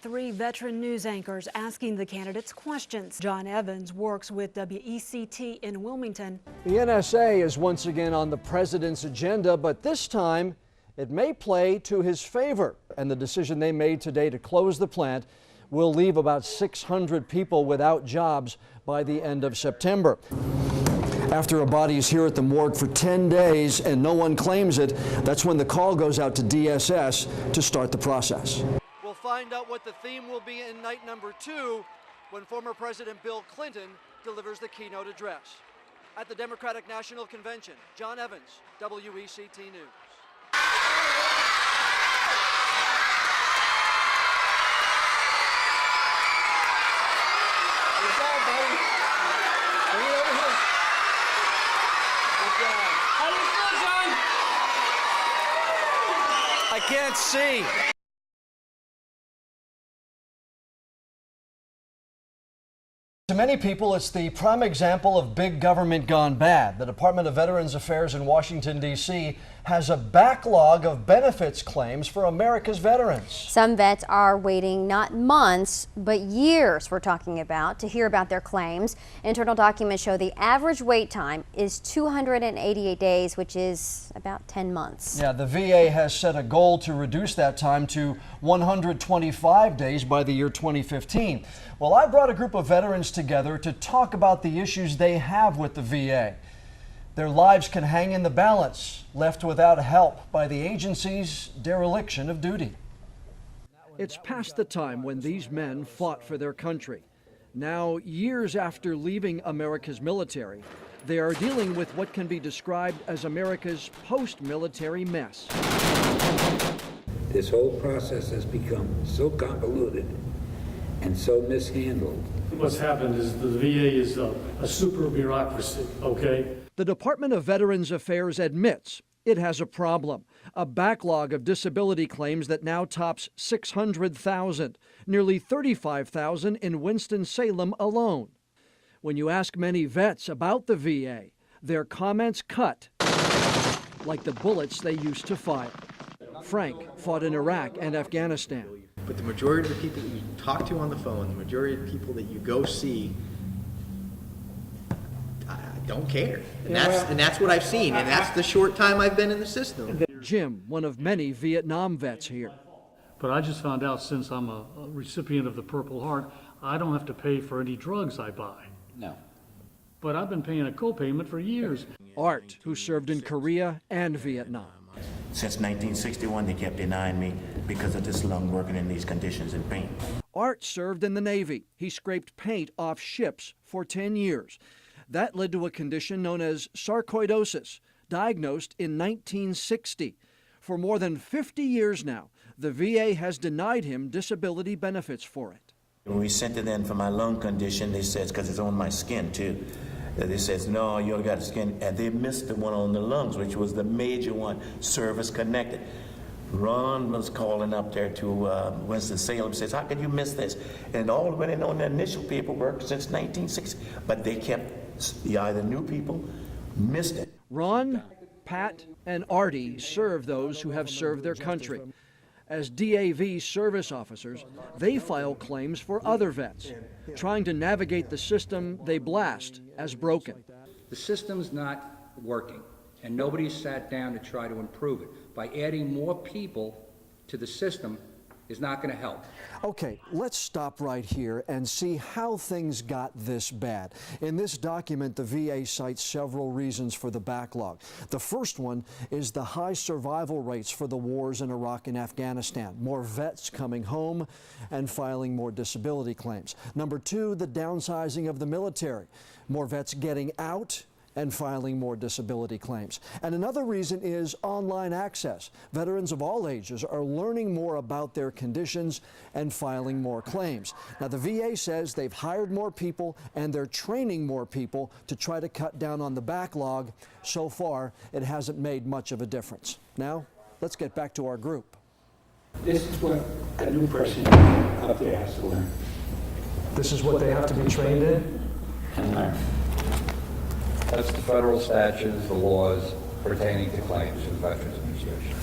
3 veteran news anchors asking the candidates questions. John Evans works with WECT in Wilmington. The NSA is once again on the president's agenda, but this time it may play to his favor. And the decision they made today to close the plant will leave about 600 people without jobs by the end of September. After a body is here at the morgue for 10 days and no one claims it, that's when the call goes out to DSS to start the process. We'll find out what the theme will be in night number 2 when former President Bill Clinton delivers the keynote address. At the Democratic National Convention, John Evans, WECT News. I can't see. To many people, it's the prime example of big government gone bad. The Department of Veterans Affairs in Washington, D.C. has a backlog of benefits claims for America's veterans. Some vets are waiting not months, but years, we're talking about, to hear about their claims. Internal documents show the average wait time is 288 days, which is about 10 months. Yeah, the VA has set a goal to reduce that time to 125 days by the year 2015. Well, I brought a group of veterans together to talk about the issues they have with the VA. Their lives can hang in the balance, left without help by the agency's dereliction of duty. It's past the time when these men fought for their country. Now, years after leaving America's military, they are dealing with what can be described as America's post-military mess. This whole process has become so convoluted and so mishandled. What's happened is the VA is a super bureaucracy, okay? The Department of Veterans Affairs admits it has a problem, a backlog of disability claims that now tops 600,000, nearly 35,000 in Winston-Salem alone. When you ask many vets about the VA, their comments cut like the bullets they used to fire. Frank fought in Iraq and Afghanistan. But the majority of the people that you talk to on the phone, the majority of the people that you go see, don't care. And that's what I've seen, and that's the short time I've been in the system. Jim, one of many Vietnam vets here. But I just found out, since I'm a recipient of the Purple Heart, I don't have to pay for any drugs I buy. No. But I've been paying a co-payment for years. Art, who served in Korea and Vietnam. Since 1961, they kept denying me because of this lung working in these conditions and pain. Art served in the Navy. He scraped paint off ships for 10 years. That led to a condition known as sarcoidosis, diagnosed in 1960. For more than 50 years now, the VA has denied him disability benefits for it. When we sent it in for my lung condition, they said, because it's on my skin too, they says, no, you only got a skin, and they missed the one on the lungs, which was the major one, service connected. Ron was calling up there to Winston-Salem, says, how could you miss this? And all went in on the initial paperwork since 1960, but they kept, either new people missed it. Ron, Pat, and Artie serve those who have served their country. As DAV service officers, they file claims for other vets, trying to navigate the system they blast as broken. The system's not working, and nobody's sat down to try to improve it. By adding more people to the system is not going to help. Okay, let's stop right here and see how things got this bad. In this document, the VA cites several reasons for the backlog. The first one is the high survival rates for the wars in Iraq and Afghanistan. More vets coming home and filing more disability claims. Number two, the downsizing of the military. More vets getting out and filing more disability claims. And another reason is online access. Veterans of all ages are learning more about their conditions and filing more claims. Now, the VA says they've hired more people and they're training more people to try to cut down on the backlog. So far, it hasn't made much of a difference. Now, let's get back to our group. This is what a new person up there has to learn. This is what they have to be trained in? And learn. That's the federal statutes, the laws pertaining to claims in the Veterans Administration.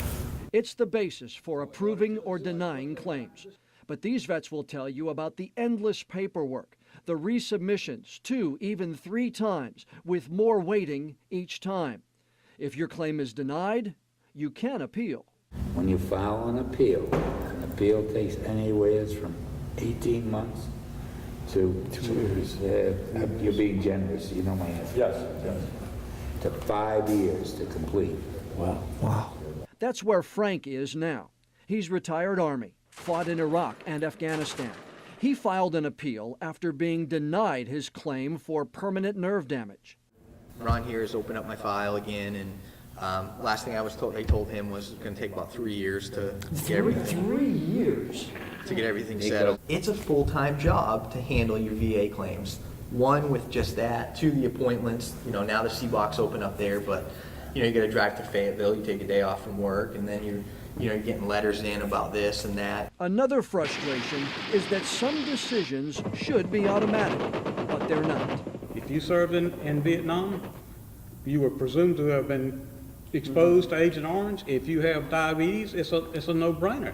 It's the basis for approving or denying claims. But these vets will tell you about the endless paperwork, the resubmissions 2, even 3 times, with more waiting each time. If your claim is denied, you can appeal. When you file an appeal takes anywhere from 18 months to 2 years. You're being generous, you know my answer. Yes. To 5 years to complete. Wow. That's where Frank is now. He's retired Army, fought in Iraq and Afghanistan. He filed an appeal after being denied his claim for permanent nerve damage. Ron here has opened up my file again, and last thing they told him was going to take about 3 years to get everything. 3 years? To get everything settled. It's a full-time job to handle your VA claims. 1, with just that. 2, the appointments. Now the C-Box open up there, but you got to drive to Fayetteville. You take a day off from work, and then you're getting letters in about this and that. Another frustration is that some decisions should be automatic, but they're not. If you served in Vietnam, you were presumed to have been exposed to Agent Orange. If you have diabetes, it's a no-brainer.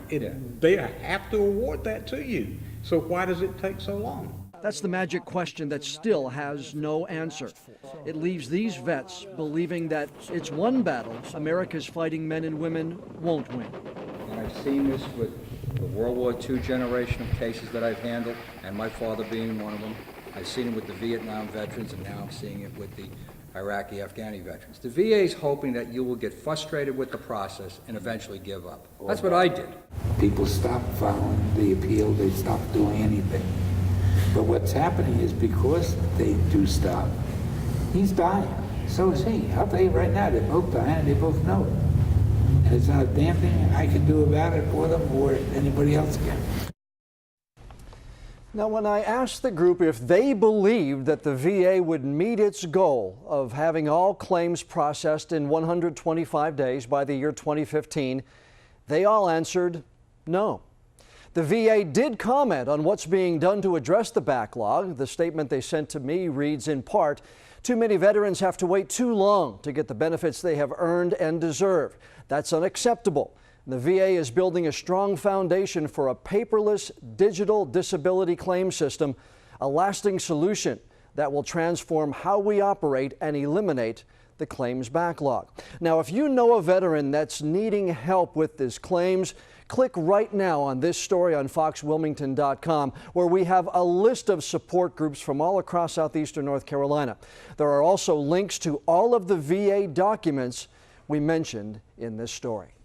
They have to award that to you. So why does it take so long? That's the magic question that still has no answer. It leaves these vets believing that it's one battle America's fighting men and women won't win. And I've seen this with the World War II generation of cases that I've handled, and my father being one of them. I've seen it with the Vietnam veterans, and now I'm seeing it with the Iraqi, Afghani veterans. The VA is hoping that you will get frustrated with the process and eventually give up. That's what I did. People stop following the appeal, they stop doing anything. But what's happening is because they do stop, he's dying. So is he. I'll tell you right now, they're both dying and they both know it. And there's not a damn thing I can do about it for them or anybody else can. Now, when I asked the group if they believed that the VA would meet its goal of having all claims processed in 125 days by the year 2015, they all answered no. The VA did comment on what's being done to address the backlog. The statement they sent to me reads in part, "Too many veterans have to wait too long to get the benefits they have earned and deserve. That's unacceptable. The VA is building a strong foundation for a paperless digital disability claim system, a lasting solution that will transform how we operate and eliminate the claims backlog." Now, if you know a veteran that's needing help with his claims, click right now on this story on FoxWilmington.com, where we have a list of support groups from all across southeastern North Carolina. There are also links to all of the VA documents we mentioned in this story.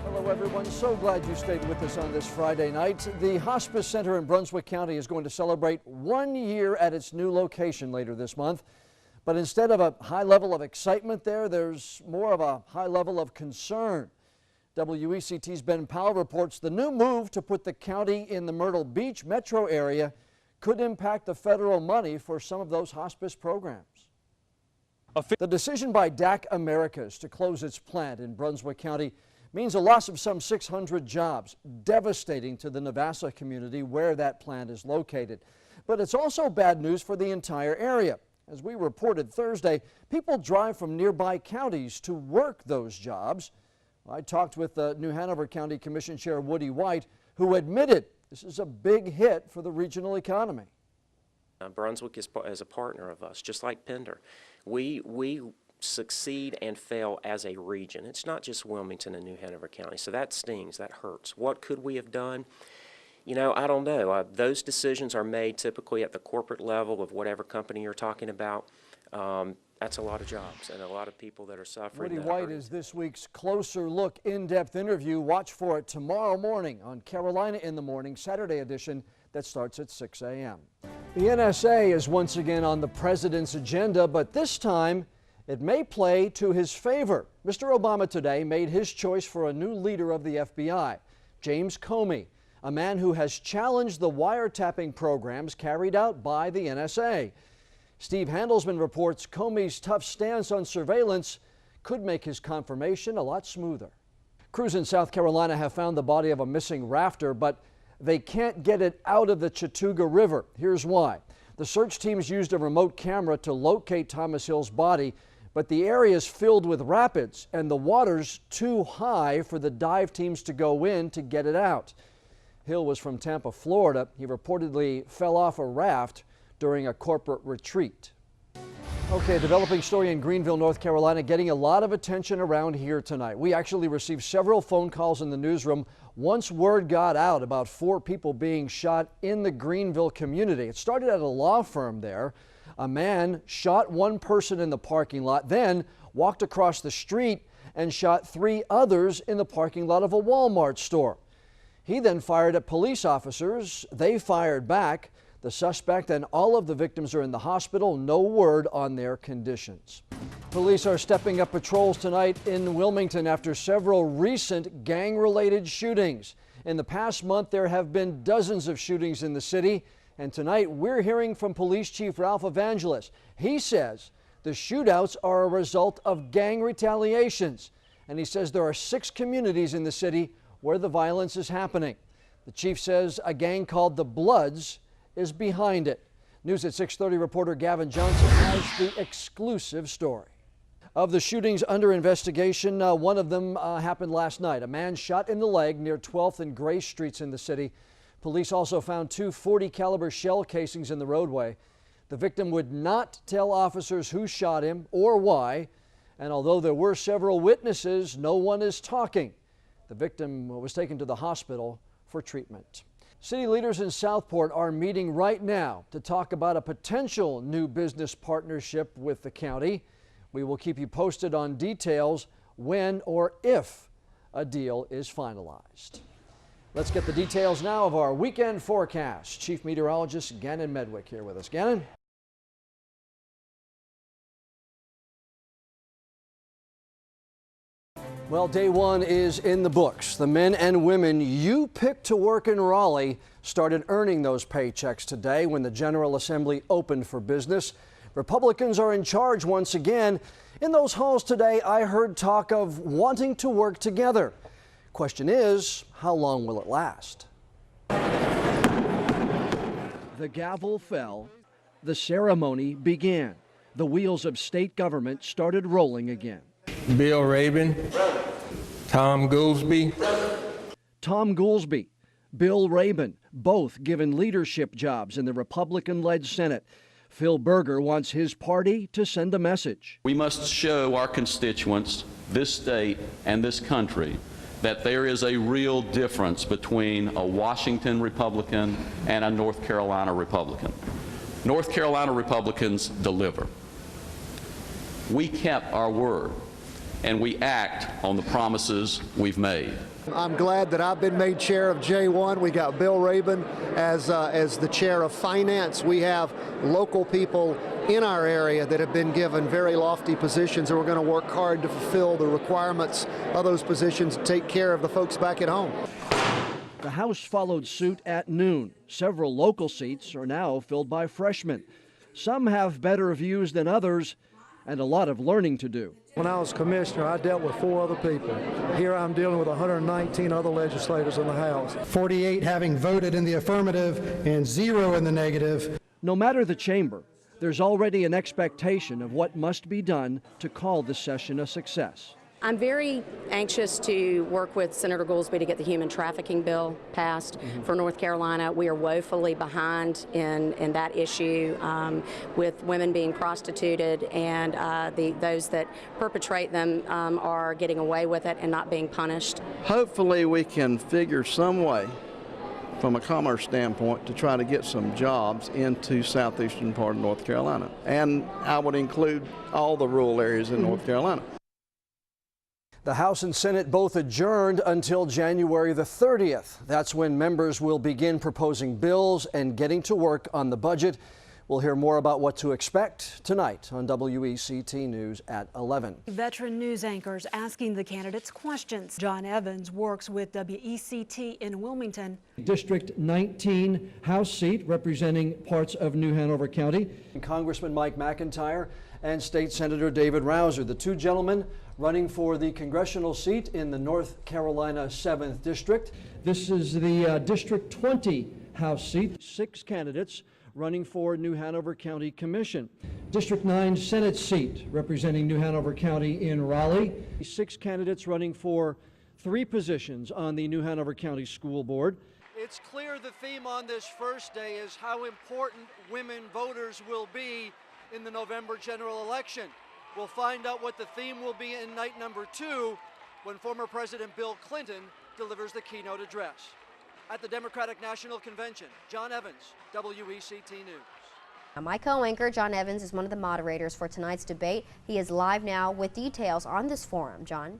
Hello everyone, so glad you stayed with us on this Friday night. The Hospice Center in Brunswick County is going to celebrate 1 year at its new location later this month. But instead of a high level of excitement there's more of a high level of concern. WECT's Ben Powell reports the new move to put the county in the Myrtle Beach metro area could impact the federal money for some of those hospice programs. The decision by DAC Americas to close its plant in Brunswick County means a loss of some 600 jobs, devastating to the Navassa community where that plant is located. But it's also bad news for the entire area. As we reported Thursday, people drive from nearby counties to work those jobs. I talked with New Hanover County Commission Chair Woody White, who admitted this is a big hit for the regional economy. Brunswick is a partner of us, just like Pender. We succeed and fail as a region. It's not just Wilmington and New Hanover County, so that stings, that hurts. What could we have done? I don't know. Those decisions are made typically at the corporate level of whatever company you're talking about. That's a lot of jobs and a lot of people that are suffering. Woody White is this week's Closer Look in-depth interview. Watch for it tomorrow morning on Carolina in the Morning, Saturday edition that starts at 6 a.m. The NSA is once again on the president's agenda, but this time it may play to his favor. Mr. Obama today made his choice for a new leader of the FBI, James Comey, a man who has challenged the wiretapping programs carried out by the NSA. Steve Handelsman reports Comey's tough stance on surveillance could make his confirmation a lot smoother. Crews in South Carolina have found the body of a missing rafter, but they can't get it out of the Chattooga River. Here's why. The search teams used a remote camera to locate Thomas Hill's body, but the area is filled with rapids and the water's too high for the dive teams to go in to get it out. Hill was from Tampa, Florida. He reportedly fell off a raft during a corporate retreat. Okay, developing story in Greenville, North Carolina, getting a lot of attention around here tonight. We actually received several phone calls in the newsroom once word got out about 4 people being shot in the Greenville community. It started at a law firm there. A man shot one person in the parking lot, then walked across the street and shot 3 others in the parking lot of a Walmart store. He then fired at police officers. They fired back. The suspect and all of the victims are in the hospital. No word on their conditions. Police are stepping up patrols tonight in Wilmington after several recent gang-related shootings. In the past month, there have been dozens of shootings in the city. And tonight, we're hearing from Police Chief Ralph Evangelos. He says the shootouts are a result of gang retaliations. And he says there are 6 communities in the city where the violence is happening. The chief says a gang called the Bloods is behind it. News at 6:30 reporter Gavin Johnson has the exclusive story. Of the shootings under investigation, one of them happened last night. A man shot in the leg near 12th and Gray Streets in the city. Police also found 2 .40 caliber shell casings in the roadway. The victim would not tell officers who shot him or why. And although there were several witnesses, no one is talking. The victim was taken to the hospital for treatment. City leaders in Southport are meeting right now to talk about a potential new business partnership with the county. We will keep you posted on details when or if a deal is finalized. Let's get the details now of our weekend forecast. Chief Meteorologist Gannon Medwick here with us. Gannon? Well, day 1 is in the books. The men and women you picked to work in Raleigh started earning those paychecks today when the General Assembly opened for business. Republicans are in charge once again. In those halls today, I heard talk of wanting to work together. Question is, how long will it last? The gavel fell. The ceremony began. The wheels of state government started rolling again. Bill Rabin. Tom Goolsby. Tom Goolsby, Bill Rabin, both given leadership jobs in the Republican-led Senate. Phil Berger wants his party to send a message. We must show our constituents, this state, and this country that there is a real difference between a Washington Republican and a North Carolina Republican. North Carolina Republicans deliver. We kept our word, and we act on the promises we've made. I'm glad that I've been made chair of J1. We got Bill Rabin as the chair of finance. We have local people in our area that have been given very lofty positions, and we're going to work hard to fulfill the requirements of those positions and take care of the folks back at home. The House followed suit at noon. Several local seats are now filled by freshmen. Some have better views than others, and a lot of learning to do. When I was commissioner, I dealt with 4 other people. Here I'm dealing with 119 other legislators in the House. 48 having voted in the affirmative and 0 in the negative. No matter the chamber, there's already an expectation of what must be done to call the session a success. I'm very anxious to work with Senator Goolsby to get the human trafficking bill passed for North Carolina. We are woefully behind in that issue with women being prostituted, and those that perpetrate them are getting away with it and not being punished. Hopefully we can figure some way from a commerce standpoint to try to get some jobs into southeastern part of North Carolina. And I would include all the rural areas in North Carolina. The House and Senate both adjourned until January the 30th. That's when members will begin proposing bills and getting to work on the budget. We'll hear more about what to expect tonight on WECT News at 11. Veteran news anchors asking the candidates questions. John Evans works with WECT in Wilmington. District 19 House seat representing parts of New Hanover County. Congressman Mike McIntyre and State Senator David Rouser, the 2 gentlemen running for the congressional seat in the North Carolina 7th District. This is the District 20 House seat. 6 candidates running for New Hanover County Commission. District 9 Senate seat representing New Hanover County in Raleigh. 6 candidates running for 3 positions on the New Hanover County School Board. It's clear the theme on this first day is how important women voters will be in the November general election. We'll find out what the theme will be in night number 2 when former President Bill Clinton delivers the keynote address. At the Democratic National Convention, John Evans, WECT News. My co-anchor, John Evans, is one of the moderators for tonight's debate. He is live now with details on this forum. John?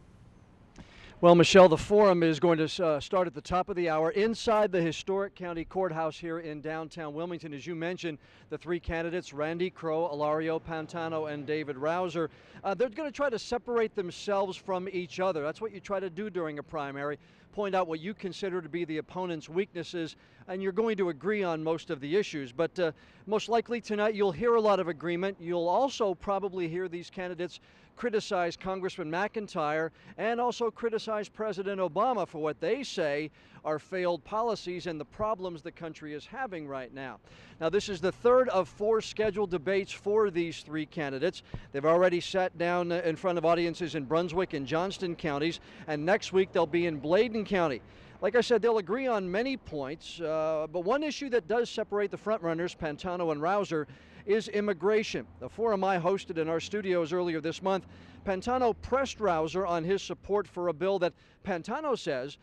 Well, Michelle, the forum is going to start at the top of the hour inside the historic county courthouse here in downtown Wilmington. As you mentioned, the 3 candidates, Randy Crowe, Ilario Pantano, and David Rouser, they're going to try to separate themselves from each other. That's what you try to do during a primary. Point out what you consider to be the opponent's weaknesses, and you're going to agree on most of the issues. But most likely tonight you'll hear a lot of agreement. You'll also probably hear these candidates criticize Congressman McIntyre and also criticize President Obama for what they say are failed policies and the problems the country is having right now. Now, this is the 3rd of 4 scheduled debates for these 3 candidates. They've already sat down in front of audiences in Brunswick and Johnston counties, and next week they'll be in Bladen County. Like I said, they'll agree on many points, but one issue that does separate the frontrunners, Pantano and Rouser, is immigration. The forum I hosted in our studios earlier this month, Pantano pressed Rouser on his support for a bill that Pantano says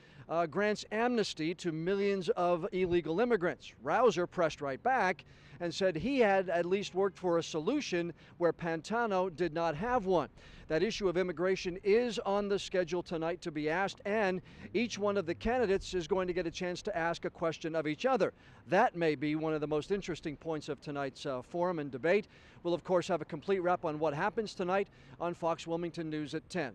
grants amnesty to millions of illegal immigrants. Rouser pressed right back and said he had at least worked for a solution where Pantano did not have one. That issue of immigration is on the schedule tonight to be asked, and each one of the candidates is going to get a chance to ask a question of each other. That may be one of the most interesting points of tonight's forum and debate. We'll, of course, have a complete wrap on what happens tonight on Fox Wilmington News at 10.